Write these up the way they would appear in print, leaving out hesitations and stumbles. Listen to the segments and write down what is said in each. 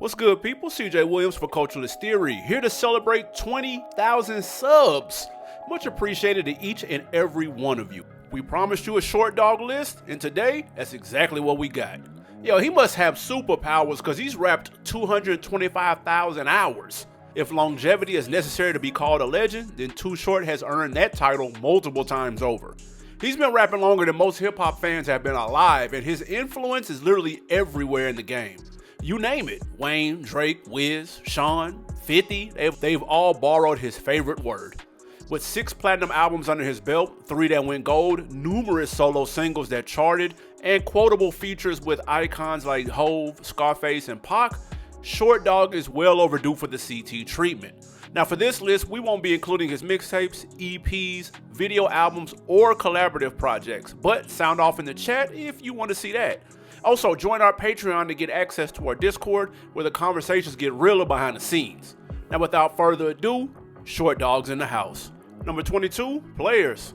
What's good, people? CJ Williams for Culturalist Theory, here to celebrate 20,000 subs. Much appreciated to each and every one of you. We promised you a short dog list, and today, that's exactly what we got. Yo, he must have superpowers because he's rapped 225,000 hours. If longevity is necessary to be called a legend, then Too Short has earned that title multiple times over. He's been rapping longer than most hip-hop fans have been alive, and his influence is literally everywhere in the game. You name it, Wayne, Drake, Wiz, Sean, 50, they've all borrowed his favorite word. With 6 platinum albums under his belt, 3 that went gold, numerous solo singles that charted, and quotable features with icons like Hove, Scarface, and Pac, Short Dog is well overdue for the CT treatment. Now for this list, we won't be including his mixtapes, EPs, video albums, or collaborative projects, but sound off in the chat if you want to see that. Also, join our Patreon to get access to our Discord, where the conversations get realer behind the scenes. Now without further ado, Short Dog's in the house. Number 22, Players.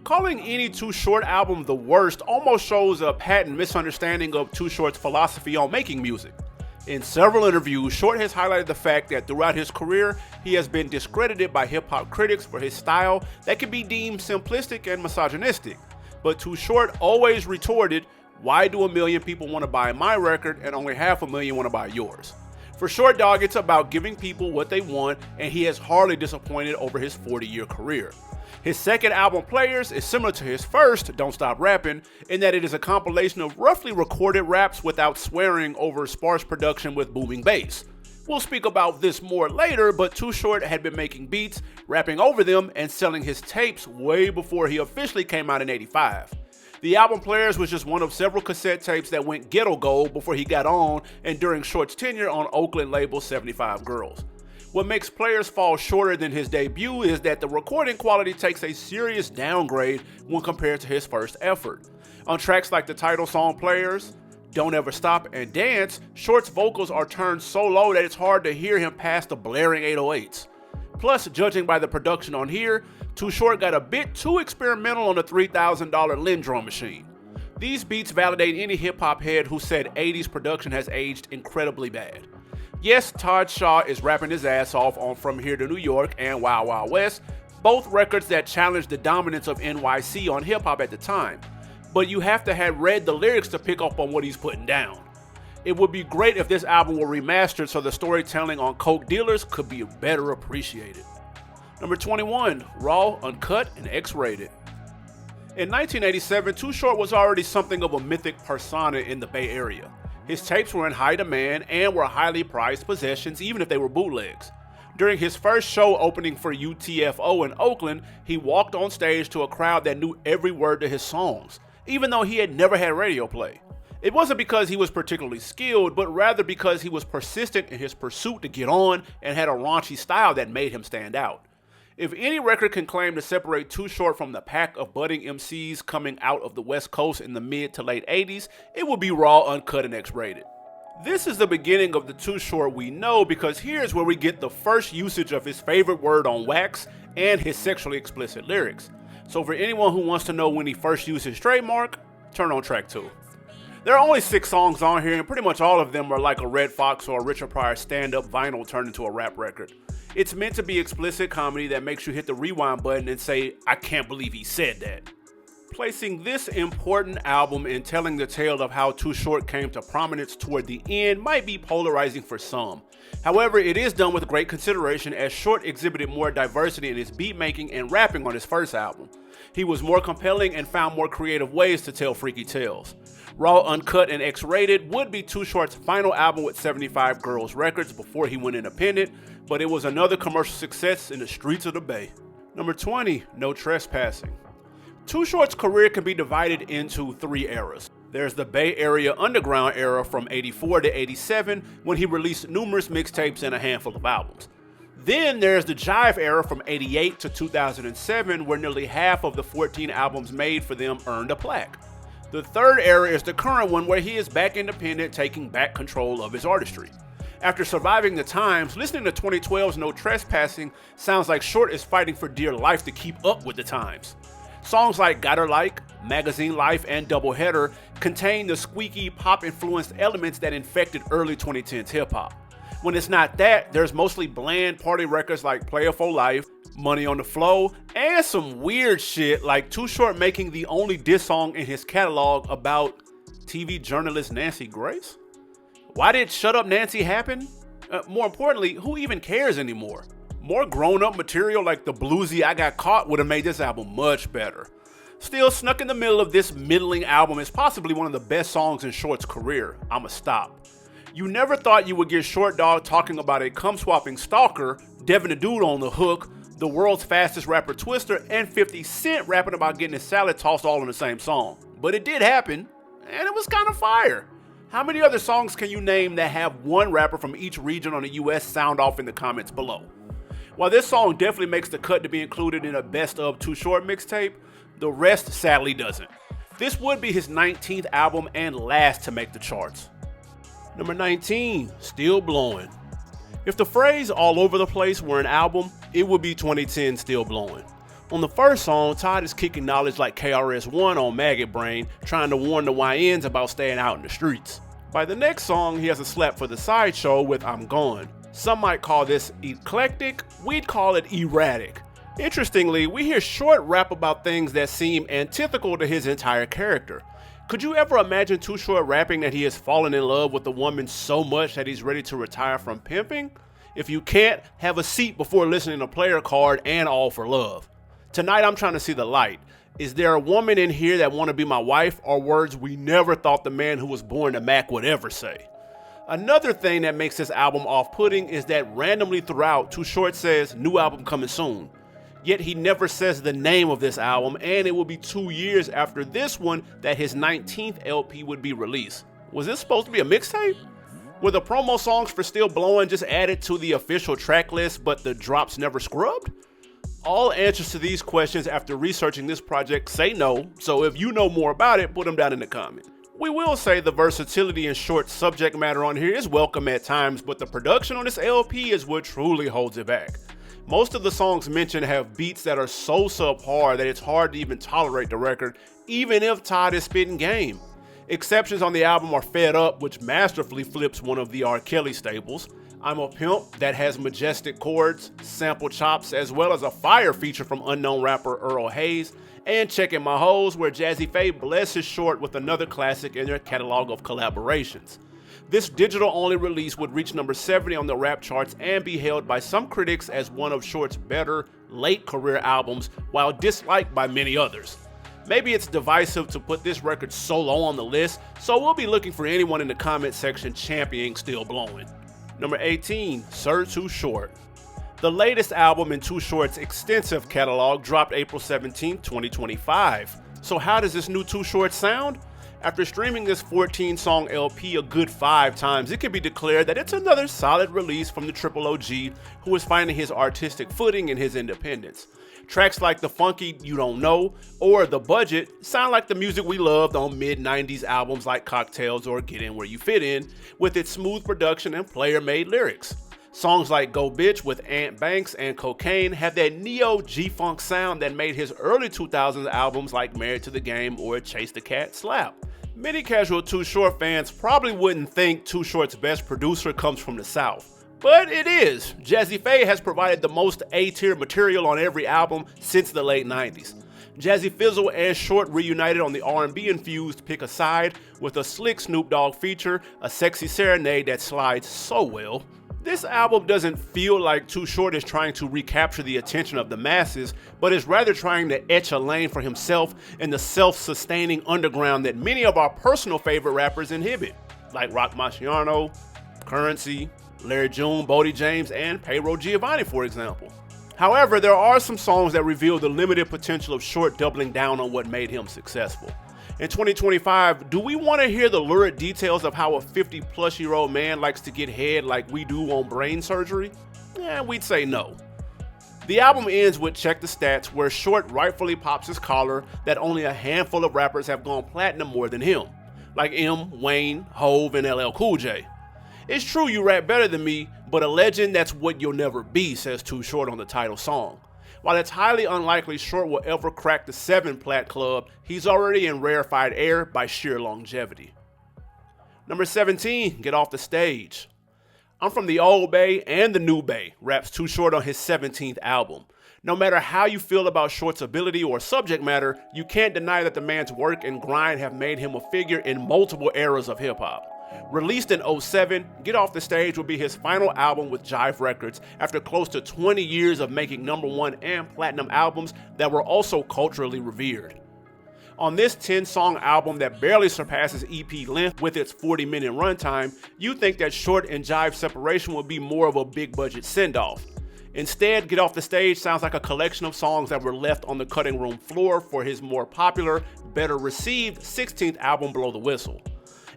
Calling any Too Short album the worst almost shows a patent misunderstanding of Too Short's philosophy on making music. In several interviews, Short has highlighted the fact that throughout his career, he has been discredited by hip-hop critics for his style that can be deemed simplistic and misogynistic. But Too Short always retorted, "Why do 1 million people want to buy my record and only 500,000 want to buy yours?" For Short Dog, it's about giving people what they want, and he has hardly disappointed over his 40-year career. His second album, Players, is similar to his first, Don't Stop Rapping, in that it is a compilation of roughly recorded raps without swearing over sparse production with booming bass. We'll speak about this more later, but Too Short had been making beats, rapping over them, and selling his tapes way before he officially came out in '85. The album Players was just one of several cassette tapes that went ghetto gold before he got on and during Short's tenure on Oakland label 75 Girls. What makes Players fall shorter than his debut is that the recording quality takes a serious downgrade when compared to his first effort. On tracks like the title song Players, Don't Ever Stop, and Dance, Short's vocals are turned so low that it's hard to hear him past the blaring 808s. Plus, judging by the production on here, Too Short got a bit too experimental on the $3,000 Lindrum machine. These beats validate any hip-hop head who said 80s production has aged incredibly bad. Yes, Todd Shaw is rapping his ass off on From Here to New York and Wild Wild West, both records that challenged the dominance of NYC on hip-hop at the time. But you have to have read the lyrics to pick up on what he's putting down. It would be great if this album were remastered so the storytelling on coke dealers could be better appreciated. Number 21, Raw, Uncut, and X-Rated. In 1987, Too Short was already something of a mythic persona in the Bay Area. His tapes were in high demand and were highly prized possessions, even if they were bootlegs. During his first show opening for UTFO in Oakland, he walked on stage to a crowd that knew every word to his songs, even though he had never had radio play. It wasn't because he was particularly skilled, but rather because he was persistent in his pursuit to get on and had a raunchy style that made him stand out. If any record can claim to separate Too Short from the pack of budding MCs coming out of the West Coast in the mid to late 80s, it would be Raw, Uncut, and X-Rated. This is the beginning of the Too Short we know because here's where we get the first usage of his favorite word on wax and his sexually explicit lyrics. So for anyone who wants to know when he first used his trademark, turn on track 2. There are only 6 songs on here, and pretty much all of them are like a Red Fox or a Richard Pryor stand-up vinyl turned into a rap record. It's meant to be explicit comedy that makes you hit the rewind button and say, "I can't believe he said that." Placing this important album and telling the tale of how Too Short came to prominence toward the end might be polarizing for some. However, it is done with great consideration as Short exhibited more diversity in his beat making and rapping on his first album. He was more compelling and found more creative ways to tell freaky tales. Raw, Uncut, and X-Rated would be Too Short's final album with 75 Girls Records before he went independent, but it was another commercial success in the streets of the Bay. Number 20, No Trespassing. Too Short's career can be divided into 3 eras. There's the Bay Area underground era from '84 to '87 when he released numerous mixtapes and a handful of albums. Then there's the Jive era from '88 to 2007 where nearly half of the 14 albums made for them earned a plaque. The third era is the current one where he is back independent, taking back control of his artistry. After surviving the times, listening to 2012's No Trespassing sounds like Short is fighting for dear life to keep up with the times. Songs like Got Her Like, Magazine Life, and Doubleheader contain the squeaky, pop-influenced elements that infected early 2010s hip-hop. When it's not that, there's mostly bland party records like Player for Life, Money on the Flow, and some weird shit like Too Short making the only diss song in his catalog about TV journalist Nancy Grace. Why did Shut Up Nancy happen? More importantly, who even cares anymore? More grown-up material like the bluesy I Got Caught would have made this album much better. Still, snuck in the middle of this middling album is possibly one of the best songs in Short's career, I'ma Stop. You never thought you would get Short Dog talking about a cum-swapping stalker, Devin the Dude on the hook, the world's fastest rapper Twister, and 50 Cent rapping about getting his salad tossed all in the same song. But it did happen, and it was kind of fire. How many other songs can you name that have one rapper from each region on the US sound off in the comments below? While this song definitely makes the cut to be included in a Best of Too Short mixtape, the rest sadly doesn't. This would be his 19th album and last to make the charts. Number 19, Still Blowin'. If the phrase all over the place were an album, it would be 2010 Still Blowin'. On the first song, Todd is kicking knowledge like KRS-One on Maggot Brain, trying to warn the YNs about staying out in the streets. By the next song, he has a slap for the sideshow with I'm Gone. Some might call this eclectic, we'd call it erratic. Interestingly, we hear Short rap about things that seem antithetical to his entire character. Could you ever imagine Too Short rapping that he has fallen in love with a woman so much that he's ready to retire from pimping? If you can't, have a seat before listening to Player Card and All for Love. Tonight I'm trying to see the light. Is there a woman in here that want to be my wife, or words we never thought the man who was born to Mac would ever say? Another thing that makes this album off-putting is that randomly throughout, Too Short says, new album coming soon. Yet he never says the name of this album, and it will be 2 years after this one that his 19th LP would be released. Was this supposed to be a mixtape? Were the promo songs for Still Blowin' just added to the official track list, but the drops never scrubbed? All answers to these questions after researching this project say no, so if you know more about it, put them down in the comments. We will say the versatility and Short subject matter on here is welcome at times, but the production on this LP is what truly holds it back. Most of the songs mentioned have beats that are so subpar that it's hard to even tolerate the record, even if Todd is spitting game. Exceptions on the album are Fed Up, which masterfully flips one of the R. Kelly staples, I'm a Pimp, that has majestic chords, sample chops, as well as a fire feature from unknown rapper Earl Hayes, and Checkin' My Hoes, where Jazzy Faye blesses Short with another classic in their catalog of collaborations. This digital-only release would reach number 70 on the rap charts and be hailed by some critics as one of Short's better late-career albums, while disliked by many others. Maybe it's divisive to put this record so low on the list, so we'll be looking for anyone in the comment section championing Still Blowin'. Number 18, Sir Too Short. The latest album in Too Short's extensive catalog dropped April 17, 2025. So how does this new Too Short sound? After streaming this 14-song LP a good 5 times, it can be declared that it's another solid release from the Triple OG, who is finding his artistic footing in his independence. Tracks like The Funky You Don't Know or The Budget sound like the music we loved on mid-90s albums like Cocktails or Get In Where You Fit In, with its smooth production and player-made lyrics. Songs like Go Bitch with Ant Banks and Cocaine have that neo G-Funk sound that made his early 2000s albums like Married to the Game or Chase the Cat slap. Many casual Too Short fans probably wouldn't think Too Short's best producer comes from the South, but it is. Jazzy Faye has provided the most A-tier material on every album since the late 90s. Jazzy Fizzle and Short reunited on the R&B infused Pick a Side with a slick Snoop Dogg feature, a sexy serenade that slides so well. This album doesn't feel like Too Short is trying to recapture the attention of the masses, but is rather trying to etch a lane for himself in the self-sustaining underground that many of our personal favorite rappers inhibit, like Rock Marciano, Currency, Larry June, Bodie James, and Payroll Giovanni, for example. However, there are some songs that reveal the limited potential of Short doubling down on what made him successful. In 2025, do we want to hear the lurid details of how a 50-plus-year-old man likes to get head like we do on brain surgery? We'd say no. The album ends with Check the Stats, where Short rightfully pops his collar that only a handful of rappers have gone platinum more than him, like M, Wayne, Hove, and LL Cool J. It's true you rap better than me, but a legend, that's what you'll never be, says Too Short on the title song. While it's highly unlikely Short will ever crack the 7 Plat Club, he's already in rarefied air by sheer longevity. Number 17, Get Off the Stage. "I'm from the old Bay and the new Bay," raps Too Short on his 17th album. No matter how you feel about Short's ability or subject matter, you can't deny that the man's work and grind have made him a figure in multiple eras of hip-hop. Released in '07, Get Off the Stage will be his final album with Jive Records after close to 20 years of making #1 and platinum albums that were also culturally revered. On this 10-song album that barely surpasses EP length with its 40-minute runtime, you'd think that Short and Jive's separation would be more of a big-budget send-off. Instead, Get Off the Stage sounds like a collection of songs that were left on the cutting room floor for his more popular, better received 16th album, Blow the Whistle.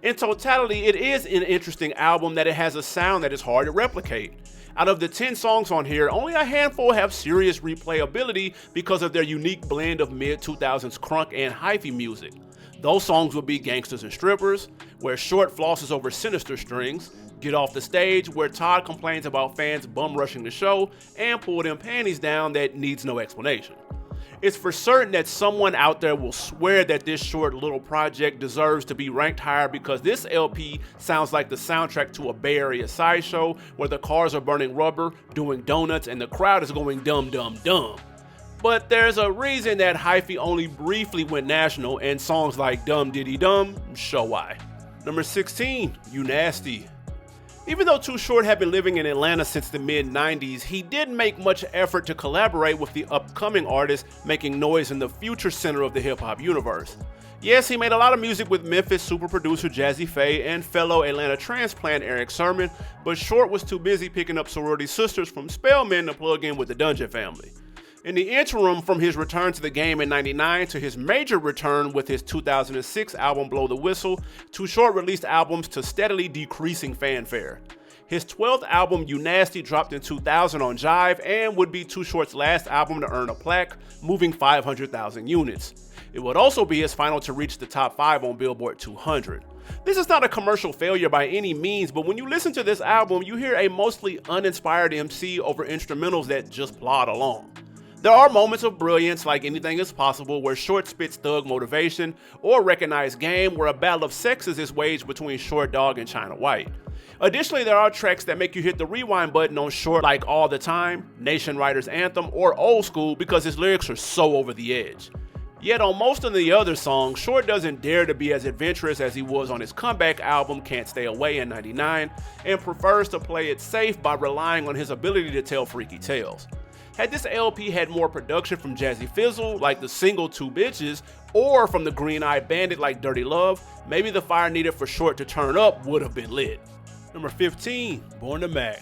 In totality, it is an interesting album that it has a sound that is hard to replicate. Out of the 10 songs on here, only a handful have serious replayability because of their unique blend of mid-2000s crunk and hyphy music. Those songs would be Gangsters and Strippers, where Short flosses over sinister strings, Get Off the Stage, where Todd complains about fans bum rushing the show, and Pull Them Panties Down that needs no explanation. It's for certain that someone out there will swear that this short little project deserves to be ranked higher because this LP sounds like the soundtrack to a Bay Area sideshow where the cars are burning rubber, doing donuts, and the crowd is going dumb dumb dumb. But there's a reason that hyphy only briefly went national, and songs like Dumb Diddy Dumb show why. Number 16, You Nasty. Even though Too Short had been living in Atlanta since the mid-90s, he didn't make much effort to collaborate with the upcoming artists making noise in the future center of the hip-hop universe. Yes, he made a lot of music with Memphis super producer Jazzy Faye and fellow Atlanta transplant Eric Sermon, but Short was too busy picking up sorority sisters from Spelman to plug in with the Dungeon family. In the interim, from his return to the game in '99 to his major return with his 2006 album Blow the Whistle, Too Short released albums to steadily decreasing fanfare. His 12th album, You Nasty, dropped in 2000 on Jive and would be Too Short's last album to earn a plaque, moving 500,000 units. It would also be his final to reach the top 5 on Billboard 200. This is not a commercial failure by any means, but when you listen to this album, you hear a mostly uninspired MC over instrumentals that just plod along. There are moments of brilliance like Anything Is Possible where Short spits thug motivation, or Recognize Game where a battle of sexes is waged between Short Dog and China White. Additionally, there are tracks that make you hit the rewind button on Short like All the Time, Nation Writer's Anthem, or Old School because his lyrics are so over the edge. Yet on most of the other songs, Short doesn't dare to be as adventurous as he was on his comeback album Can't Stay Away in '99 and prefers to play it safe by relying on his ability to tell freaky tales. Had this LP had more production from Jazzy Fizzle, like the single Two Bitches, or from the Green Eyed Bandit like Dirty Love, maybe the fire needed for Short to turn up would have been lit. Number 15, Born to Mac.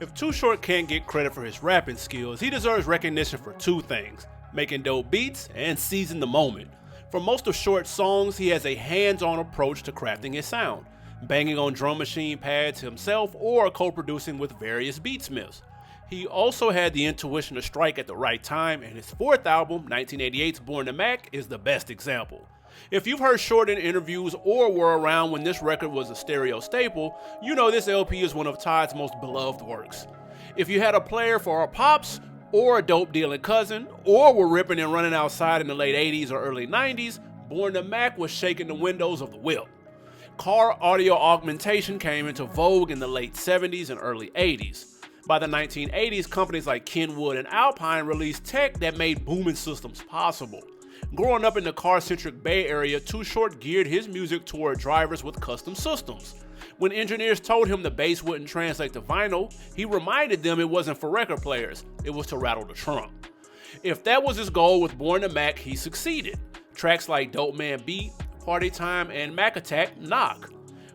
If Too Short can't get credit for his rapping skills, he deserves recognition for two things: making dope beats and seizing the moment. For most of Short's songs, he has a hands-on approach to crafting his sound, banging on drum machine pads himself or co-producing with various beatsmiths. He also had the intuition to strike at the right time, and his fourth album, 1988's Born to Mac, is the best example. If you've heard Short in interviews or were around when this record was a stereo staple, you know this LP is one of Todd's most beloved works. If you had a player for a pops, or a dope dealing cousin, or were ripping and running outside in the late 80s or early 90s, Born to Mac was shaking the windows of the whip. Car audio augmentation came into vogue in the late 70s and early 80s. By the 1980s, companies like Kenwood and Alpine released tech that made booming systems possible. Growing up in the car-centric Bay Area, Too Short geared his music toward drivers with custom systems. When engineers told him the bass wouldn't translate to vinyl, he reminded them it wasn't for record players, it was to rattle the trunk. If that was his goal with Born to Mac, he succeeded. Tracks like Dope Man Beat, Party Time, and Mac Attack knock.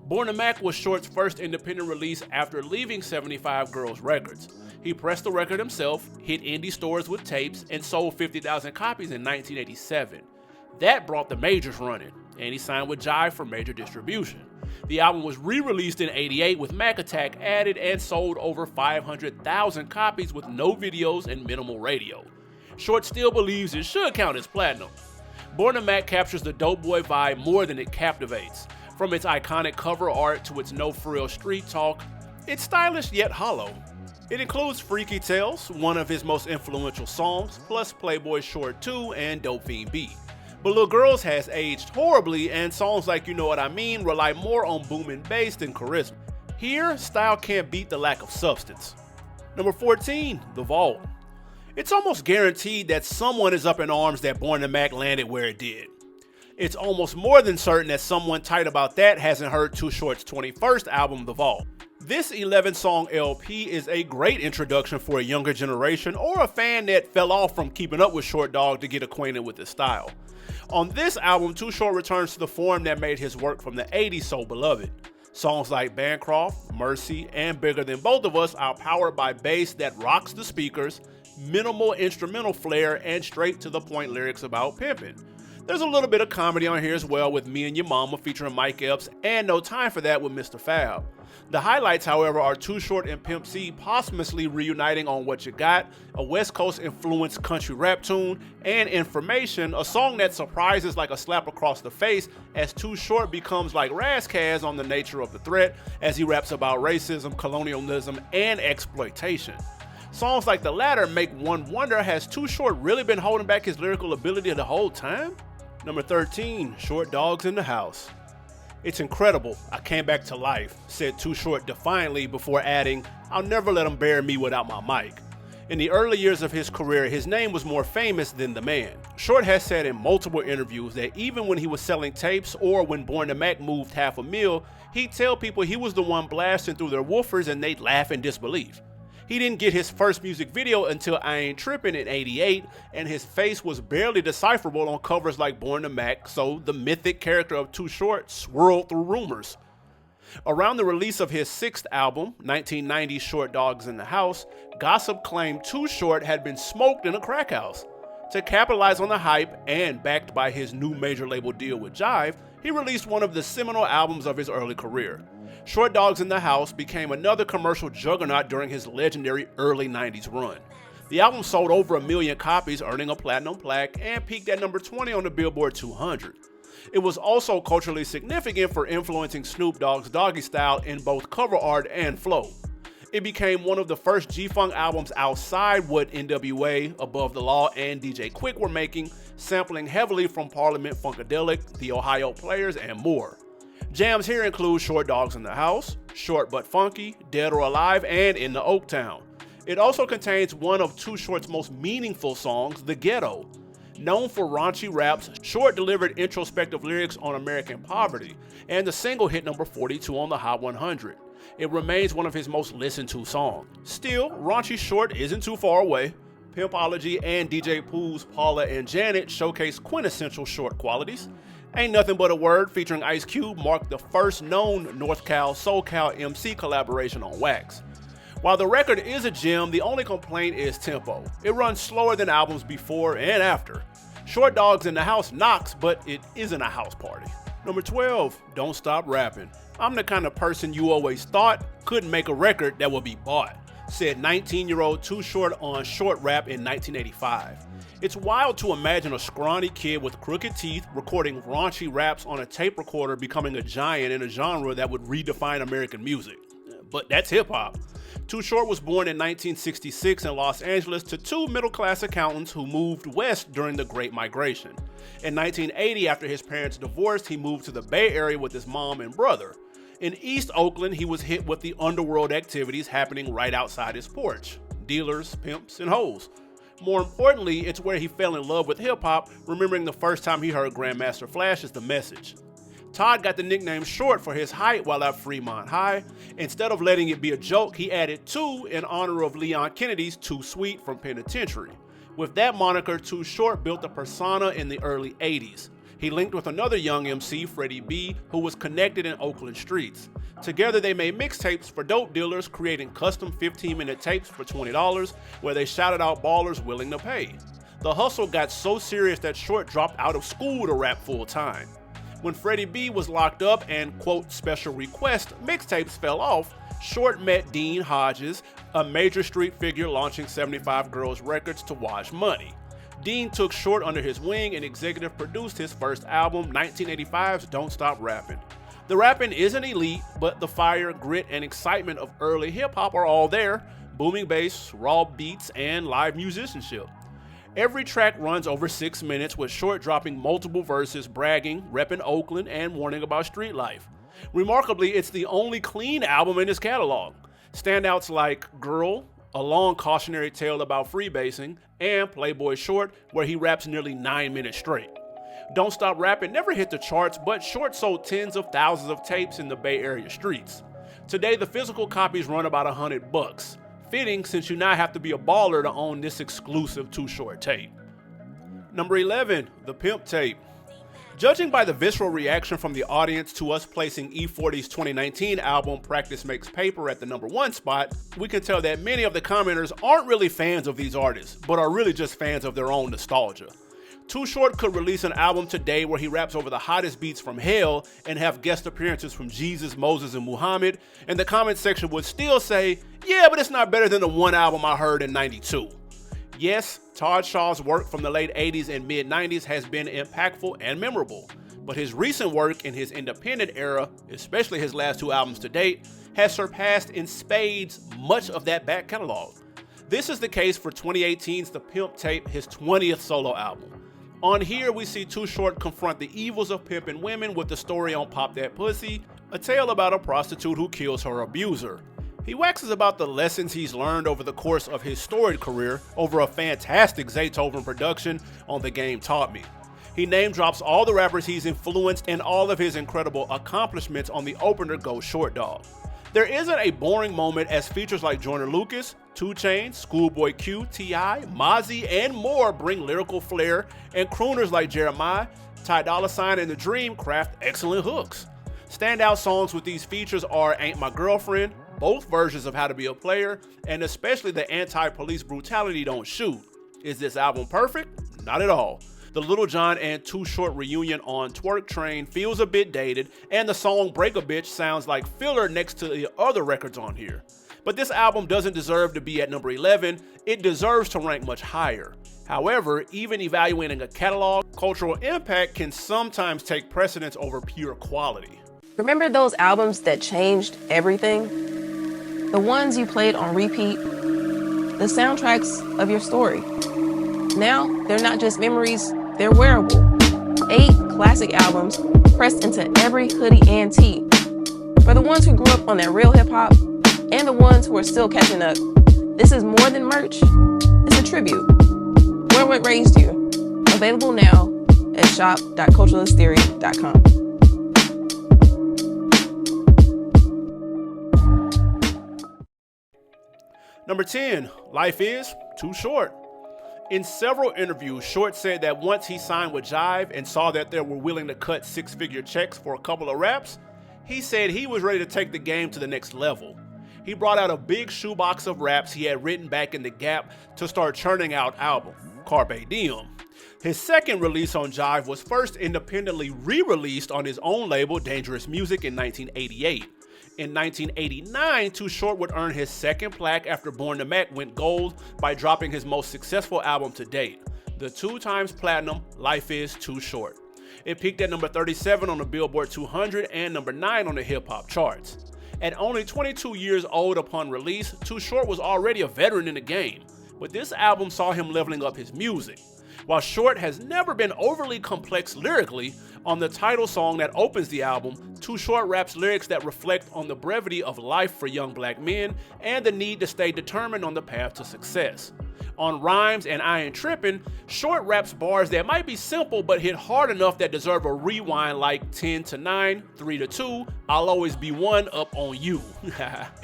Born to Mac was Short's first independent release after leaving 75 Girls Records. He pressed the record himself, hit indie stores with tapes, and sold 50,000 copies in 1987. That brought the majors running, and he signed with Jive for major distribution. The album was re-released in '88 with Mac Attack added and sold over 500,000 copies with no videos and minimal radio. Short still believes it should count as platinum. Born to Mac captures the dope boy vibe more than it captivates. From its iconic cover art to its no-frill street talk, it's stylish yet hollow. It includes Freaky Tales, one of his most influential songs, plus Playboy Short 2 and Dope Fiend B. But Lil Girls has aged horribly, and songs like You Know What I Mean rely more on booming bass than charisma. Here, style can't beat the lack of substance. Number 14, The Vault. It's almost guaranteed that someone is up in arms that Born to Mac landed where it did. It's almost more than certain that someone tight about that hasn't heard Too Short's 21st album, The Vault. This 11-song LP is a great introduction for a younger generation or a fan that fell off from keeping up with Short Dog to get acquainted with his style. On this album, Too Short returns to the form that made his work from the 80s so beloved. Songs like Bancroft, Mercy, and Bigger Than Both of Us are powered by bass that rocks the speakers, minimal instrumental flair, and straight to the point lyrics about pimping. There's a little bit of comedy on here as well with Me and Your Mama featuring Mike Epps and No Time for That with Mr. Fab. The highlights, however, are Too Short and Pimp C posthumously reuniting on What You Got, a West Coast influenced country rap tune, and Information, a song that surprises like a slap across the face as Too Short becomes like Razzcazz on the nature of the threat as he raps about racism, colonialism, and exploitation. Songs like the latter make one wonder, has Too Short really been holding back his lyrical ability the whole time? Number 13, Short Dogs in the House. It's incredible, I came back to life, said Too Short defiantly before adding, I'll never let them bury me without my mic. In the early years of his career, his name was more famous than the man. Short has said in multiple interviews that even when he was selling tapes or when Born to Mac moved $500,000, he'd tell people he was the one blasting through their woofers and they'd laugh in disbelief. He didn't get his first music video until I Ain't Trippin' in '88, and his face was barely decipherable on covers like Born to Mac, so the mythic character of Too Short swirled through rumors. Around the release of his sixth album, 1990's Short Dogs in the House, gossip claimed Too Short had been smoked in a crack house. To capitalize on the hype, and backed by his new major label deal with Jive, he released one of the seminal albums of his early career. Short Dogs in the House became another commercial juggernaut during his legendary early 90s run. The album sold over 1 million copies, earning a platinum plaque, and peaked at number 20 on the Billboard 200. It was also culturally significant for influencing Snoop Dogg's Doggy Style in both cover art and flow. It became one of the first G-Funk albums outside what NWA, Above the Law, and DJ Quick were making, sampling heavily from Parliament Funkadelic, the Ohio Players, and more. Jams here include Short Dogs in the House, Short But Funky, Dead or Alive, and In the Oaktown. It also contains one of Too Short's most meaningful songs, The Ghetto. Known for raunchy raps, Short delivered introspective lyrics on American poverty, and the single hit number 42 on the Hot 100. It remains one of his most listened to songs. Still, raunchy Short isn't too far away. Pimpology and DJ Pooh's Paula and Janet showcase quintessential Short qualities. Ain't Nothing But a Word featuring Ice Cube marked the first known North Cal SoCal MC collaboration on wax. While the record is a gem, the only complaint is tempo. It runs slower than albums before and after. Short Dogs in the House knocks, but it isn't a house party. Number 12, Don't Stop Rapping. I'm the kind of person you always thought couldn't make a record that would be bought, said 19-year-old Too Short on Short Rap in 1985. It's wild to imagine a scrawny kid with crooked teeth recording raunchy raps on a tape recorder becoming a giant in a genre that would redefine American music. But that's hip-hop. Too Short was born in 1966 in Los Angeles to two middle-class accountants who moved west during the Great Migration. In 1980, after his parents divorced, he moved to the Bay Area with his mom and brother. In East Oakland, he was hit with the underworld activities happening right outside his porch: dealers, pimps, and hoes. More importantly, it's where he fell in love with hip-hop, remembering the first time he heard Grandmaster Flash's The Message. Todd got the nickname Short for his height while at Fremont High. Instead of letting it be a joke, he added 2 in honor of Leon Kennedy's Too Sweet from Penitentiary. With that moniker, Too Short built a persona in the early 80s. He linked with another young MC, Freddie B, who was connected in Oakland streets. Together they made mixtapes for dope dealers, creating custom 15-minute tapes for $20 where they shouted out ballers willing to pay. The hustle got so serious that Short dropped out of school to rap full-time. When Freddie B was locked up and, quote, special request mixtapes fell off, Short met Dean Hodges, a major street figure launching 75 Girls Records to wash money. Dean took Short under his wing and executive produced his first album, 1985's Don't Stop Rapping. The rapping isn't elite, but the fire, grit, and excitement of early hip-hop are all there: booming bass, raw beats, and live musicianship. Every track runs over 6 minutes, with Short dropping multiple verses bragging, repping Oakland, and warning about street life. Remarkably, it's the only clean album in his catalog. Standouts like Girl, a long cautionary tale about freebasing, and Playboy Short, where he raps nearly 9 minutes straight. Don't Stop Rapping never hit the charts, but Short sold tens of thousands of tapes in the Bay Area streets. Today, the physical copies run about $100. Fitting, since you now have to be a baller to own this exclusive Too Short tape. Number 11, the Pimp tape. Judging by the visceral reaction from the audience to us placing E40's 2019 album Practice Makes Paper at the number 1 spot, we can tell that many of the commenters aren't really fans of these artists, but are really just fans of their own nostalgia. Too Short could release an album today where he raps over the hottest beats from hell and have guest appearances from Jesus, Moses, and Muhammad, and the comment section would still say, yeah, but it's not better than the one album I heard in '92. Yes, Todd Shaw's work from the late 80s and mid 90s has been impactful and memorable, but his recent work in his independent era, especially his last 2 albums to date, has surpassed in spades much of that back catalog. This is the case for 2018's The Pimp tape, his 20th solo album. On here, we see Too Short confront the evils of pimping women with the story on Pop That Pussy, a tale about a prostitute who kills her abuser. He waxes about the lessons he's learned over the course of his storied career over a fantastic Zaytoven production on The Game Taught Me. He name drops all the rappers he's influenced and all of his incredible accomplishments on the opener Go Short Dog. There isn't a boring moment as features like Joyner Lucas, 2 Chainz, Schoolboy Q, T.I., Mozzie, and more bring lyrical flair, and crooners like Jeremiah, Ty Dolla $ign, and The Dream craft excellent hooks. Standout songs with these features are Ain't My Girlfriend, both versions of How to Be a Player, and especially the anti-police brutality Don't Shoot. Is this album perfect? Not at all. The Lil Jon and Too Short reunion on Twerk Train feels a bit dated, and the song Break a Bitch sounds like filler next to the other records on here. But this album doesn't deserve to be at number 11, it deserves to rank much higher. However, even evaluating a catalog, cultural impact can sometimes take precedence over pure quality. Remember those albums that changed everything? The ones you played on repeat? The soundtracks of your story. Now, they're not just memories, they're wearable. 8 classic albums pressed into every hoodie and tee. For the ones who grew up on that real hip-hop, and the ones who are still catching up, this is more than merch, it's a tribute. Wear what raised you. Available now at shop.culturalisttheory.com. Number 10, Life Is Too Short. In several interviews, Short said that once he signed with Jive and saw that they were willing to cut 6-figure checks for a couple of raps, he said he was ready to take the game to the next level. He brought out a big shoebox of raps he had written back in the Gap to start churning out album, Carpe Diem. His second release on Jive was first independently re-released on his own label, Dangerous Music, in 1988. In 1989, Too Short would earn his second plaque after Born to Mac went gold by dropping his most successful album to date, the 2x platinum Life Is Too Short. It peaked at number 37 on the Billboard 200 and number 9 on the hip-hop charts. At only 22 years old upon release, Too Short was already a veteran in the game, but this album saw him leveling up his music. While Short has never been overly complex lyrically, on the title song that opens the album, Too Short raps lyrics that reflect on the brevity of life for young black men and the need to stay determined on the path to success. On Rhymes and I Ain't Trippin', Short raps bars that might be simple but hit hard enough that deserve a rewind like 10-9, 3-2, I'll Always Be One up on you.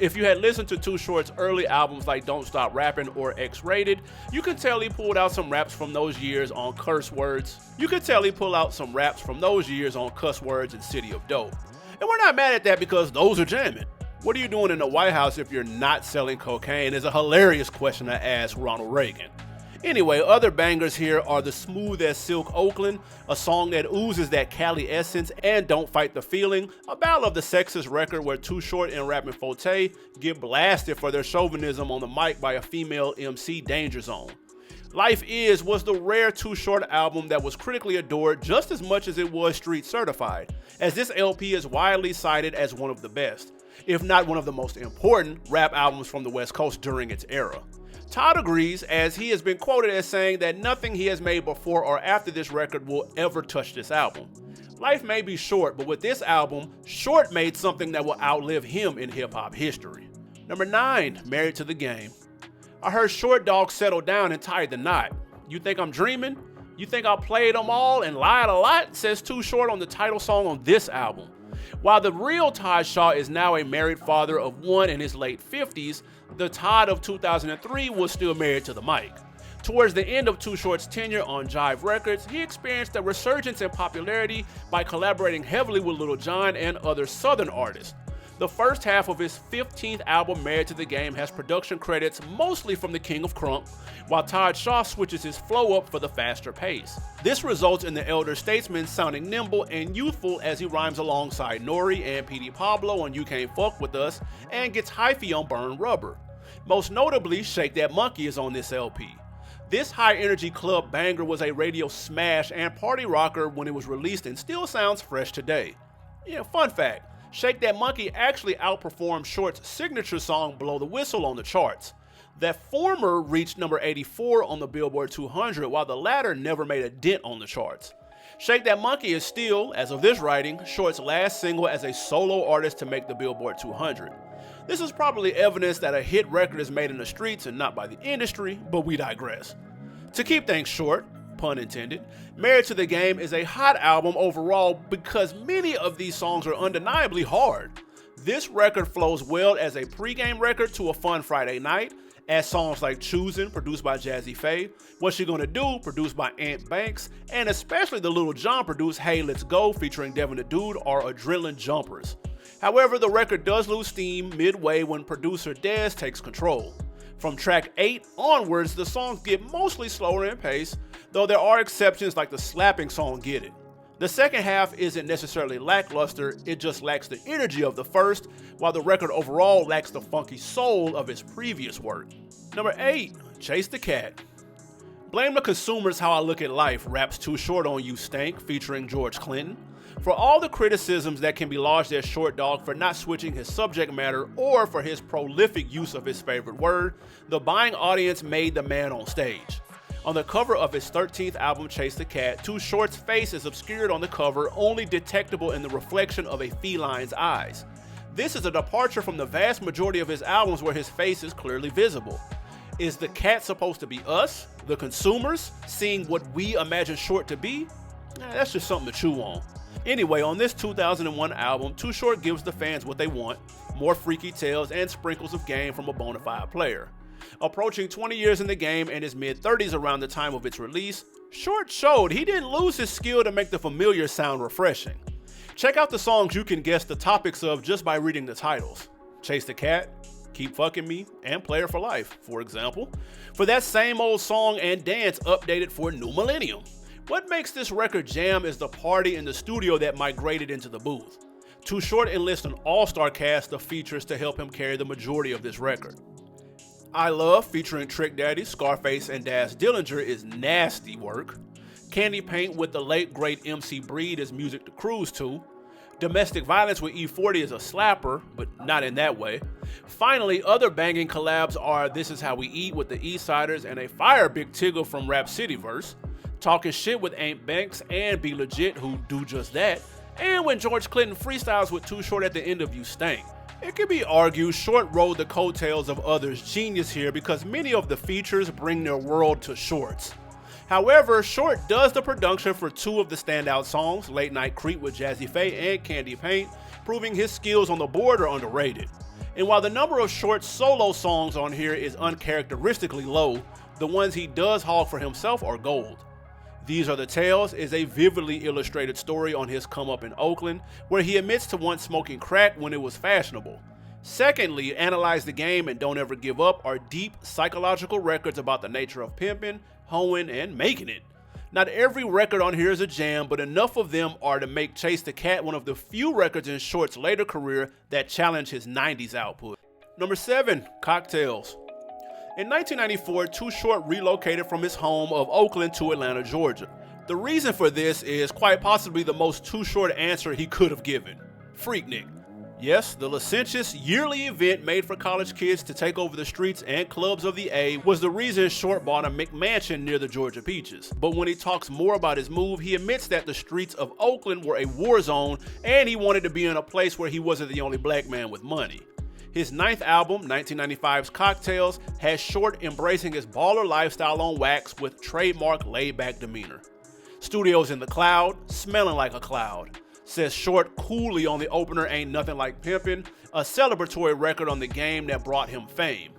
If you had listened to Too Short's early albums like Don't Stop Rappin' or X-Rated, you can tell he pulled out some raps from those years on Cuss Words and City of Dope. And we're not mad at that because those are jamming. What are you doing in the White House if you're not selling cocaine is a hilarious question to ask Ronald Reagan. Anyway, other bangers here are the Smooth as Silk Oakland, a song that oozes that Cali essence, and Don't Fight the Feeling, a battle of the sexist record where Too Short and Rappin' Forte get blasted for their chauvinism on the mic by a female MC, Danger Zone. Life Is was the rare Too Short album that was critically adored just as much as it was street certified, as this LP is widely cited as one of the best, if not one of the most important, rap albums from the West Coast during its era. Todd agrees, as he has been quoted as saying that nothing he has made before or after this record will ever touch this album. Life may be short, but with this album, Short made something that will outlive him in hip-hop history. Number 9, Married to the Game. I heard Short Dog settle down and tied the knot. You think I'm dreaming? You think I played them all and lied a lot? Says Too Short on the title song on this album. While the real Todd Shaw is now a married father of one in his late 50s, the Todd of 2003 was still married to the mic. Towards the end of Too Short's tenure on Jive Records, he experienced a resurgence in popularity by collaborating heavily with Lil Jon and other Southern artists. The first half of his 15th album, Married to the Game, has production credits mostly from the King of Crunk, while Todd Shaw switches his flow up for the faster pace. This results in the elder statesman sounding nimble and youthful as he rhymes alongside Nori and PD Pablo on You Can't Fuck With Us and gets hyphy on Burn Rubber. Most notably, Shake That Monkey is on this LP. This high-energy club banger was a radio smash and party rocker when it was released and still sounds fresh today. Yeah, fun fact. Shake That Monkey actually outperformed Short's signature song Blow the Whistle on the charts. That former reached number 84 on the Billboard 200, while the latter never made a dent on the charts. Shake That Monkey is still, as of this writing, Short's last single as a solo artist to make the Billboard 200. This is probably evidence that a hit record is made in the streets and not by the industry, but we digress. To keep things short, pun intended, Married to the Game is a hot album overall because many of these songs are undeniably hard. This record flows well as a pregame record to a fun Friday night, as songs like Choosin', produced by Jazzy Faye, What You Gonna Do, produced by Ant Banks, and especially the Lil Jon produced Hey Let's Go featuring Devin the Dude are adrenaline jumpers. However, the record does lose steam midway when producer Dez takes control. From track 8 onwards, the songs get mostly slower in pace, though there are exceptions like the slapping song Get It. The second half isn't necessarily lackluster, it just lacks the energy of the first, while the record overall lacks the funky soul of its previous work. Number 8, Chase the Cat. Blame the Consumers How I Look at Life raps Too Short on You Stank featuring George Clinton. For all the criticisms that can be lodged at Short Dog for not switching his subject matter or for his prolific use of his favorite word, the buying audience made the man on stage. On the cover of his 13th album, Chase the Cat, Too Short's face is obscured on the cover, only detectable in the reflection of a feline's eyes. This is a departure from the vast majority of his albums where his face is clearly visible. Is the cat supposed to be us, the consumers, seeing what we imagine Short to be? That's just something to chew on. Anyway, on this 2001 album, Too Short gives the fans what they want, more freaky tales and sprinkles of game from a bona fide player. Approaching 20 years in the game and his mid-30s around the time of its release, Short showed he didn't lose his skill to make the familiar sound refreshing. Check out the songs you can guess the topics of just by reading the titles. Chase the Cat, Keep Fucking Me, and Player for Life, for example, for that same old song and dance updated for New Millennium. What makes this record jam is the party in the studio that migrated into the booth. Too Short enlists an all-star cast of features to help him carry the majority of this record. I Love, featuring Trick Daddy, Scarface, and Daz Dillinger, is nasty work. Candy Paint with the late great MC Breed is music to cruise to. Domestic Violence with E40 is a slapper, but not in that way. Finally, other banging collabs are This Is How We Eat with the Eastsiders and a fire Big Tigger from Rap Cityverse. Talking Shit with Ant Banks and Be Legit, who do just that, and when George Clinton freestyles with Too Short at the end of You Stank. It can be argued Short rode the coattails of others' genius here because many of the features bring their world to Short's. However, Short does the production for two of the standout songs, Late Night Creep with Jazzy Faye and Candy Paint, proving his skills on the board are underrated. And while the number of Short's solo songs on here is uncharacteristically low, the ones he does hog for himself are gold. These Are the Tales is a vividly illustrated story on his come up in Oakland, where he admits to once smoking crack when it was fashionable. Secondly, Analyze the Game and Don't Ever Give Up are deep psychological records about the nature of pimping, hoeing, and making it. Not every record on here is a jam, but enough of them are to make Chase the Cat one of the few records in Short's later career that challenge his 90s output. Number 7, Cocktails. In 1994, Too Short relocated from his home of Oakland to Atlanta, Georgia. The reason for this is quite possibly the most Too Short answer he could have given. Freaknik. Yes, the licentious yearly event made for college kids to take over the streets and clubs of the A was the reason Short bought a McMansion near the Georgia Peaches. But when he talks more about his move, he admits that the streets of Oakland were a war zone and he wanted to be in a place where he wasn't the only black man with money. His ninth album, 1995's Cocktails, has Short embracing his baller lifestyle on wax with trademark laid-back demeanor. Studios in the cloud, smelling like a cloud, says Short coolly on the opener Ain't Nothing Like Pimpin', a celebratory record on the game that brought him fame.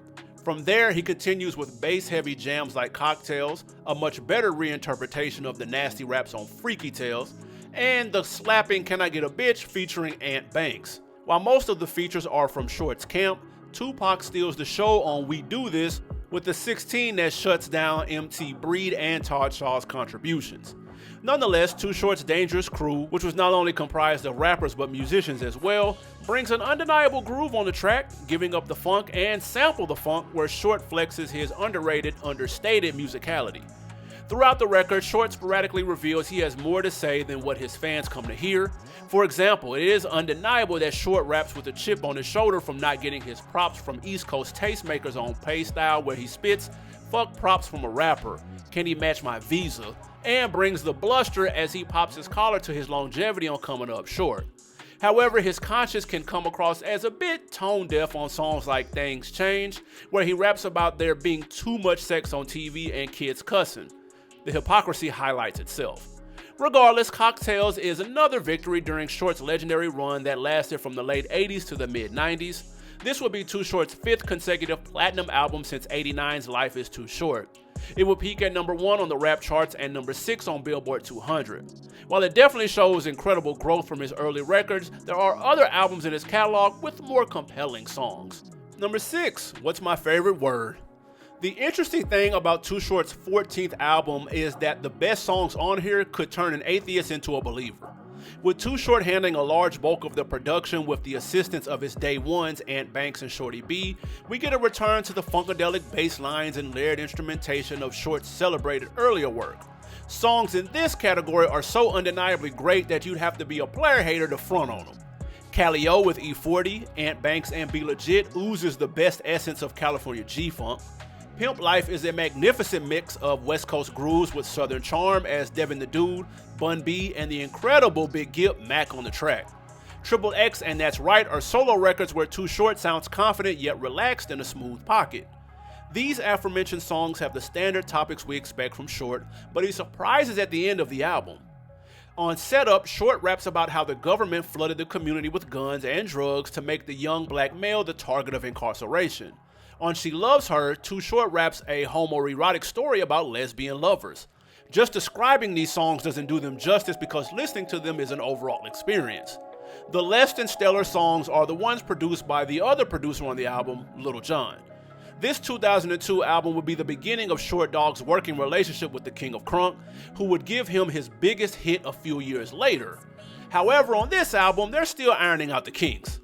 From there, he continues with bass-heavy jams like Cocktails, a much better reinterpretation of the nasty raps on Freaky Tales, and the slapping Can I Get a Bitch featuring Ant Banks. While most of the features are from Short's camp, Tupac steals the show on We Do This with the 16 that shuts down MT Breed and Todd Shaw's contributions. Nonetheless, Too Short's Dangerous Crew, which was not only comprised of rappers but musicians as well, brings an undeniable groove on the track, giving up the funk and sample the funk where Short flexes his underrated, understated musicality. Throughout the record, Short sporadically reveals he has more to say than what his fans come to hear. For example, it is undeniable that Short raps with a chip on his shoulder from not getting his props from East Coast tastemakers on Pay Style, where he spits, "Fuck props from a rapper, can he match my visa?" and brings the bluster as he pops his collar to his longevity on Coming Up Short. However, his conscience can come across as a bit tone deaf on songs like Things Change, where he raps about there being too much sex on TV and kids cussing. The hypocrisy highlights itself. Regardless, Cocktails is another victory during Short's legendary run that lasted from the late 80s to the mid-90s. This would be Too Short's 5th consecutive platinum album since '89's Life Is Too Short. It would peak at number 1 on the rap charts and number 6 on Billboard 200. While it definitely shows incredible growth from his early records, there are other albums in his catalog with more compelling songs. Number 6, What's My Favorite Word? The interesting thing about Too Short's 14th album is that the best songs on here could turn an atheist into a believer. With Too Short handling a large bulk of the production with the assistance of his day ones, Ant Banks and Shorty B, we get a return to the funkadelic bass lines and layered instrumentation of Short's celebrated earlier work. Songs in this category are so undeniably great that you'd have to be a player hater to front on them. Cali-O with E40, Ant Banks and Be Legit oozes the best essence of California G-Funk. Pimp Life is a magnificent mix of West Coast grooves with Southern charm as Devin the Dude, Bun B, and the incredible Big Gip Mac on the track. Triple X and That's Right are solo records where Too Short sounds confident yet relaxed in a smooth pocket. These aforementioned songs have the standard topics we expect from Short, but he surprises at the end of the album. On Setup, Short raps about how the government flooded the community with guns and drugs to make the young black male the target of incarceration. On She Loves Her, Too Short raps a homoerotic story about lesbian lovers. Just describing these songs doesn't do them justice because listening to them is an overall experience. The less than stellar songs are the ones produced by the other producer on the album, Lil Jon. This 2002 album would be the beginning of Short Dogg's working relationship with the King of Crunk, who would give him his biggest hit a few years later. However, on this album, they're still ironing out the kinks.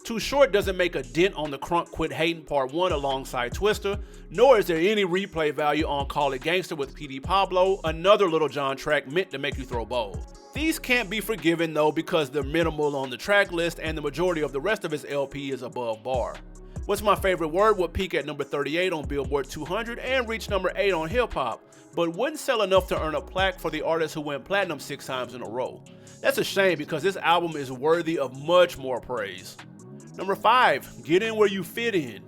Too Short doesn't make a dent on the Crunk Quit Hatin' Part 1 alongside Twista, nor is there any replay value on Call It Gangsta with PD Pablo, another Lil Jon track meant to make you throw balls. These can't be forgiven though because they're minimal on the track list and the majority of the rest of his LP is above bar. What's My Favorite Word would peak at number 38 on Billboard 200 and reach number 8 on Hip Hop, but wouldn't sell enough to earn a plaque for the artist who went platinum 6 times in a row. That's a shame because this album is worthy of much more praise. Number 5, Get In Where You Fit In.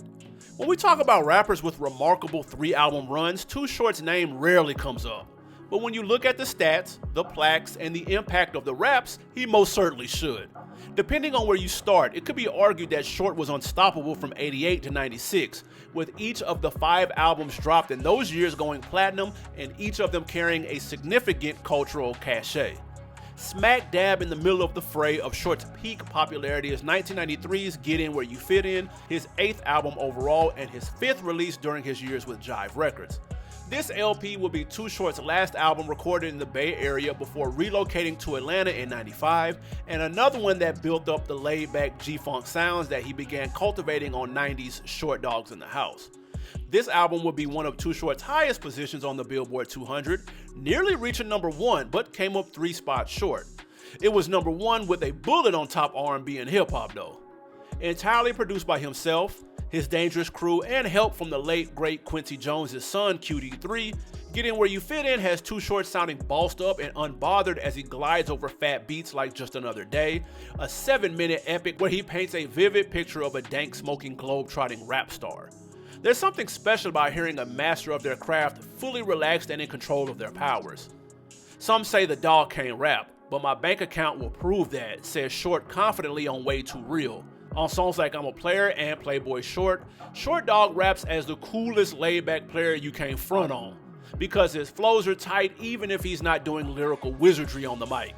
When we talk about rappers with remarkable 3-album runs, Too Short's name rarely comes up. But when you look at the stats, the plaques, and the impact of the raps, he most certainly should. Depending on where you start, it could be argued that Short was unstoppable from 88 to 96, with each of the 5 albums dropped in those years going platinum and each of them carrying a significant cultural cachet. Smack dab in the middle of the fray of Short's peak popularity is 1993's Get In Where You Fit In, his 8th album overall and his 5th release during his years with Jive Records. This LP will be Too Short's last album recorded in the Bay Area before relocating to Atlanta in '95, and another one that built up the laid-back G-Funk sounds that he began cultivating on 90's Short Dogs in the House. This album would be one of Too Short's highest positions on the Billboard 200, nearly reaching number 1, but came up 3 spots short. It was number 1 with a bullet on top R&B and hip hop though. entirely produced by himself, his dangerous crew, and help from the late great Quincy Jones' son QD3. Getting Where You Fit In has Too Short sounding bossed up and unbothered as he glides over fat beats like Just Another Day, a 7-minute epic where he paints a vivid picture of a dank smoking globe-trotting rap star. There's something special about hearing a master of their craft fully relaxed and in control of their powers. Some say the dog can't rap, but my bank account will prove that, says Short confidently on Way Too Real. On songs like I'm a Player and Playboy Short, Short Dog raps as the coolest laid-back player you can't front on, because his flows are tight even if he's not doing lyrical wizardry on the mic.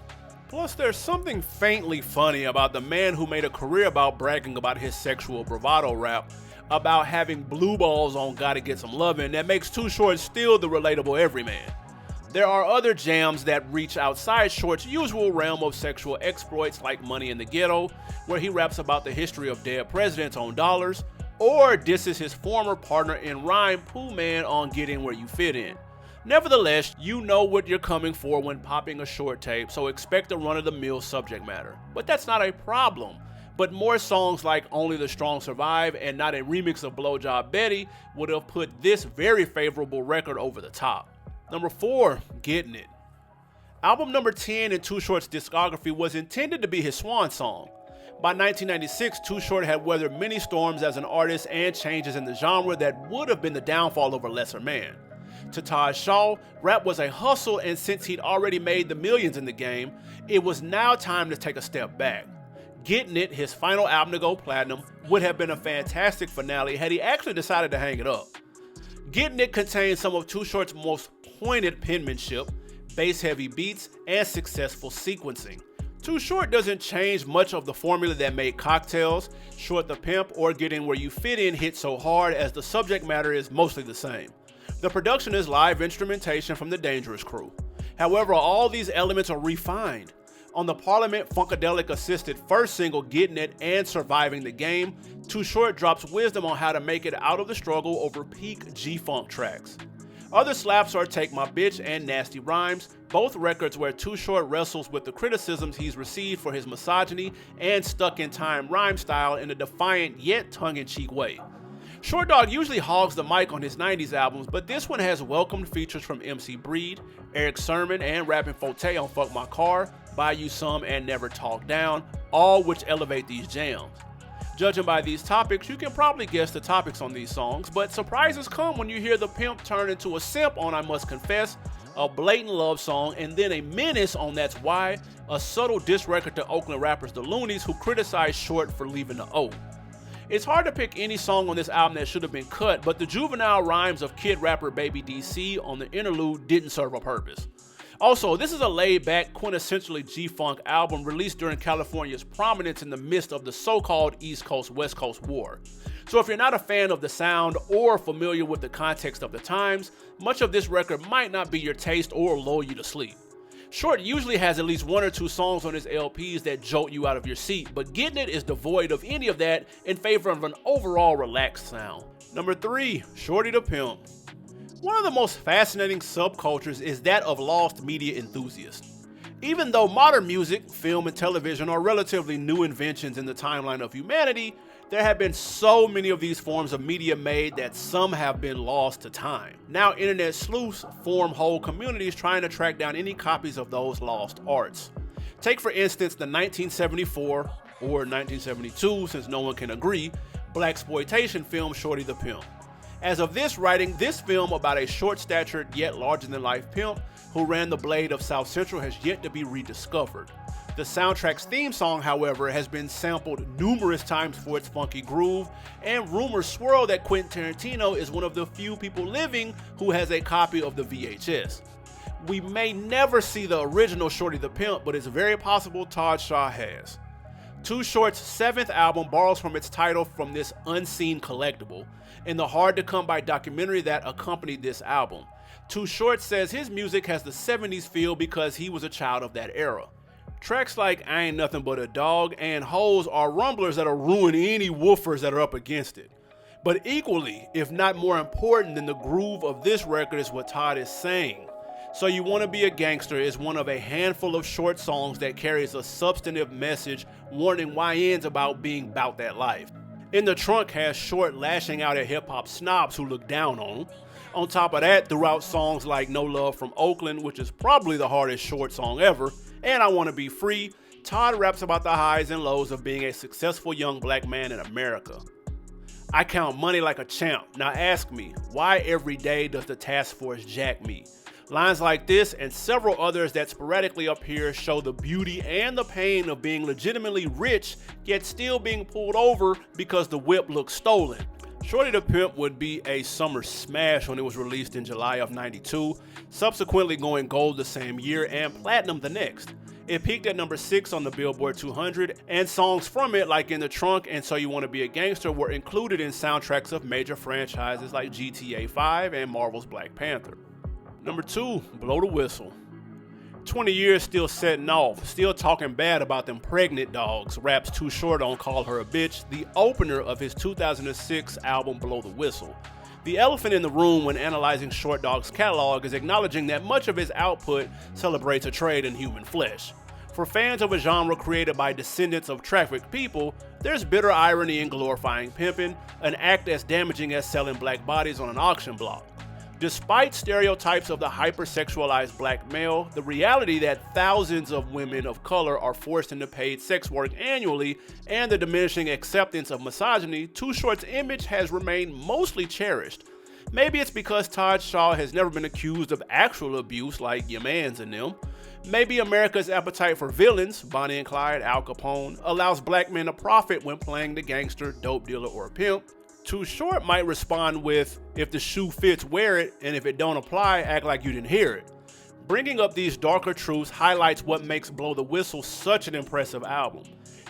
Plus, there's something faintly funny about the man who made a career about bragging about his sexual bravado rap, about having blue balls on Gotta Get Some Lovin', that makes Too Short still the relatable everyman. There are other jams that reach outside Short's usual realm of sexual exploits like Money in the Ghetto, where he raps about the history of dead presidents on dollars, or disses his former partner in rhyme, Pooh Man, on Getting Where You Fit In. Nevertheless, you know what you're coming for when popping a Short tape, so expect a run-of-the-mill subject matter. But that's not a problem. But more songs like Only the Strong Survive and not a remix of Blowjob Betty would have put this very favorable record over the top. Number 4, Gettin It. Album number 10 in Too Short's discography was intended to be his swan song. By 1996, Too Short had weathered many storms as an artist and changes in the genre that would have been the downfall of a lesser man. To Todd Shaw, rap was a hustle, and since he'd already made the millions in the game, it was now time to take a step back. Gettin It, his final album to go platinum, would have been a fantastic finale had he actually decided to hang it up. Gettin It contains some of Too Short's most pointed penmanship, bass-heavy beats, and successful sequencing. Too Short doesn't change much of the formula that made Cocktails, Short the Pimp, or Getting Where You Fit In hit so hard, as the subject matter is mostly the same. The production is live instrumentation from the Dangerous crew. However, all these elements are refined. On the Parliament Funkadelic-assisted first single Gettin It and Surviving the Game, Too Short drops wisdom on how to make it out of the struggle over peak G-Funk tracks. Other slaps are Take My Bitch and Nasty Rhymes, both records where Too Short wrestles with the criticisms he's received for his misogyny and stuck-in-time rhyme style in a defiant yet tongue-in-cheek way. Short Dog usually hogs the mic on his 90s albums, but this one has welcomed features from MC Breed, Eric Sermon, and Rappin' Forte on Fuck My Car, Buy You Some, and Never Talk Down, all which elevate these jams. Judging by these topics, you can probably guess the topics on these songs, but surprises come when you hear the pimp turn into a simp on I Must Confess, a blatant love song, and then a menace on That's Why, a subtle diss record to Oakland rappers The Loonies, who criticized Short for leaving the O. It's hard to pick any song on this album that should have been cut, but the juvenile rhymes of kid rapper Baby DC on the interlude didn't serve a purpose. Also, this is a laid-back, quintessentially G-Funk album released during California's prominence in the midst of the so-called East Coast-West Coast War. So if you're not a fan of the sound or familiar with the context of the times, much of this record might not be your taste or lull you to sleep. Short usually has at least one or two songs on his LPs that jolt you out of your seat, but Gettin It is devoid of any of that in favor of an overall relaxed sound. Number 3, Shorty the Pimp. One of the most fascinating subcultures is that of lost media enthusiasts. Even though modern music, film, and television are relatively new inventions in the timeline of humanity, there have been so many of these forms of media made that some have been lost to time. Now internet sleuths form whole communities trying to track down any copies of those lost arts. Take for instance the 1974, or 1972 since no one can agree, blaxploitation film Shorty the Pimp. As of this writing, this film about a short-statured yet larger-than-life pimp who ran the blade of South Central has yet to be rediscovered. The soundtrack's theme song, however, has been sampled numerous times for its funky groove, and rumors swirl that Quentin Tarantino is one of the few people living who has a copy of the VHS. We may never see the original Shorty the Pimp, but it's very possible Todd Shaw has. Too Short's 7th album borrows from its title from this unseen collectible, in the hard-to-come-by documentary that accompanied this album. Too Short says his music has the 70s feel because he was a child of that era. Tracks like I Ain't Nothing But a Dog and Hoes are rumblers that'll ruin any woofers that are up against it. But equally, if not more important than the groove of this record is what Todd is saying. So You Wanna Be a Gangster is one of a handful of Short songs that carries a substantive message warning YNs about being about that life. In the Trunk has Short lashing out at hip-hop snobs who look down on him. On top of that, throughout songs like No Love from Oakland, which is probably the hardest Short song ever, and I Wanna Be Free, Todd raps about the highs and lows of being a successful young black man in America. I count money like a champ. Now ask me, why every day does the task force jack me? Lines like this and several others that sporadically appear show the beauty and the pain of being legitimately rich, yet still being pulled over because the whip looks stolen. Shorty the Pimp would be a summer smash when it was released in July of '92, subsequently going gold the same year and platinum the next. It peaked at number 6 on the Billboard 200, and songs from it like In the Trunk and So You Wanna Be a Gangster were included in soundtracks of major franchises like GTA 5 and Marvel's Black Panther. Number 2, Blow the Whistle. 20 years still setting off, still talking bad about them pregnant dogs, raps Too Short on Call Her a Bitch, the opener of his 2006 album Blow the Whistle. The elephant in the room when analyzing Short Dog's catalog is acknowledging that much of his output celebrates a trade in human flesh. For fans of a genre created by descendants of trafficked people, there's bitter irony in glorifying pimping, an act as damaging as selling black bodies on an auction block. Despite stereotypes of the hypersexualized black male, the reality that thousands of women of color are forced into paid sex work annually, and the diminishing acceptance of misogyny, Too Short's image has remained mostly cherished. Maybe it's because Todd Shaw has never been accused of actual abuse like your mans and them. Maybe America's appetite for villains, Bonnie and Clyde, Al Capone, allows black men to profit when playing the gangster, dope dealer, or pimp. Too Short might respond with, if the shoe fits, wear it, and if it don't apply, act like you didn't hear it. Bringing up these darker truths highlights what makes Blow the Whistle such an impressive album.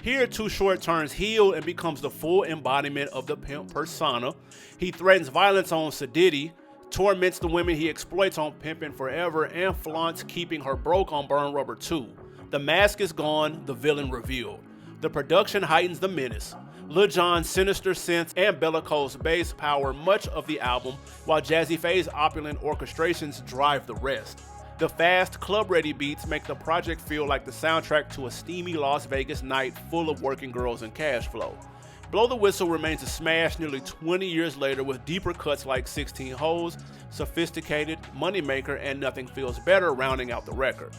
Here, Too Short turns heel and becomes the full embodiment of the pimp persona. He threatens violence on Sadiddy, torments the women he exploits on Pimpin' Forever, and flaunts keeping her broke on Burn Rubber 2. The mask is gone, the villain revealed. The production heightens the menace. Lil Jon's sinister synths and bellicose bass power much of the album, while Jazzy Faye's opulent orchestrations drive the rest. The fast, club-ready beats make the project feel like the soundtrack to a steamy Las Vegas night full of working girls and cash flow. Blow the Whistle remains a smash nearly 20 years later with deeper cuts like 16 Hoes, Sophisticated, Moneymaker, and Nothing Feels Better rounding out the record.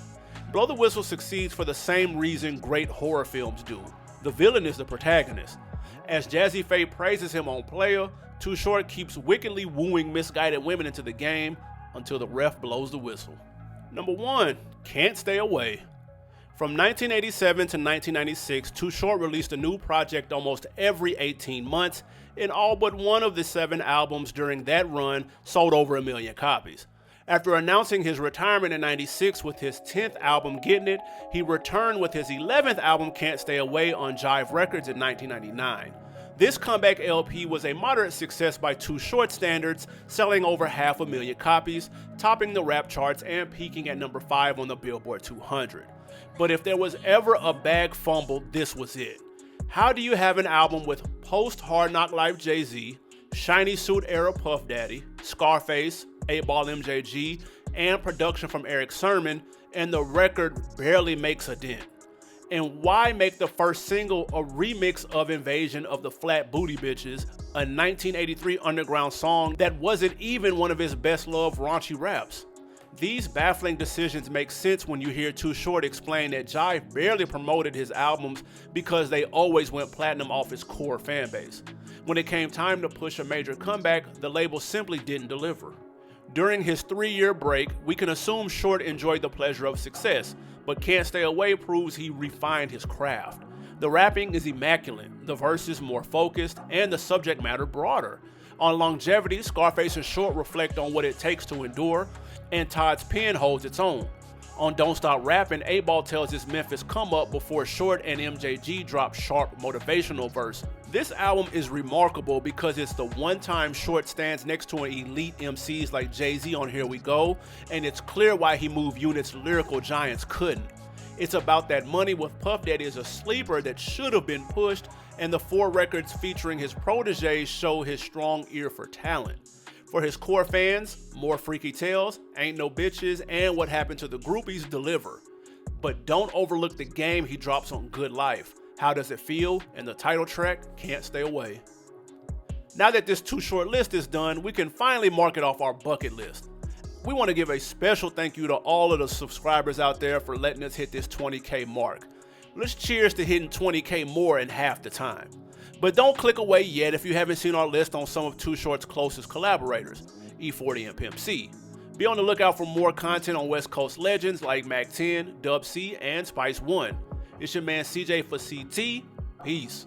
Blow the Whistle succeeds for the same reason great horror films do. The villain is the protagonist. As Jazzy Faye praises him on Player, Too Short keeps wickedly wooing misguided women into the game until the ref blows the whistle. Number 1, Can't Stay Away. From 1987 to 1996, Too Short released a new project almost every 18 months, and all but one of the 7 albums during that run sold over 1 million copies. After announcing his retirement in '96 with his 10th album Gettin It, he returned with his 11th album Can't Stay Away on Jive Records in 1999. This comeback LP was a moderate success by Too Short standards, selling over 500,000 copies, topping the rap charts and peaking at number 5 on the Billboard 200. But if there was ever a bag fumble, this was it. How do you have an album with post-Hard Knock Life Jay-Z, Shiny Suit era Puff Daddy, Scarface, 8-Ball MJG, and production from Eric Sermon, and the record barely makes a dent? And why make the first single a remix of Invasion of the Flat Booty Bitches, a 1983 underground song that wasn't even one of his best-loved raunchy raps? These baffling decisions make sense when you hear Too Short explain that Jive barely promoted his albums because they always went platinum off his core fanbase. When it came time to push a major comeback, the label simply didn't deliver. During his 3-year break, we can assume Short enjoyed the pleasure of success, but Can't Stay Away proves he refined his craft. The rapping is immaculate, the verses more focused, and the subject matter broader. On longevity, Scarface and Short reflect on what it takes to endure, and Todd's pen holds its own. On Don't Stop Rappin', 8-Ball tells his Memphis come up before Short and MJG drop sharp motivational verse. This album is remarkable because it's the one time Short stands next to an elite MCs like Jay-Z on Here We Go, and it's clear why he moved units lyrical giants couldn't. It's about that money with Puff Daddy is a sleeper that should have been pushed, and the 4 records featuring his proteges show his strong ear for talent. For his core fans, More Freaky Tales, Ain't No Bitches, and What Happened to the Groupies deliver. But don't overlook the game he drops on Good Life, How Does It Feel, and the title track, Can't Stay Away. Now that this Too Short list is done, we can finally mark it off our bucket list. We want to give a special thank you to all of the subscribers out there for letting us hit this 20K mark. Let's cheers to hitting 20K more in half the time. But don't click away yet if you haven't seen our list on some of Too Short's closest collaborators, E40 and Pimp C. Be on the lookout for more content on West Coast legends like Mac 10, Dub C, and Spice One. It's your man CJ for CT. Peace.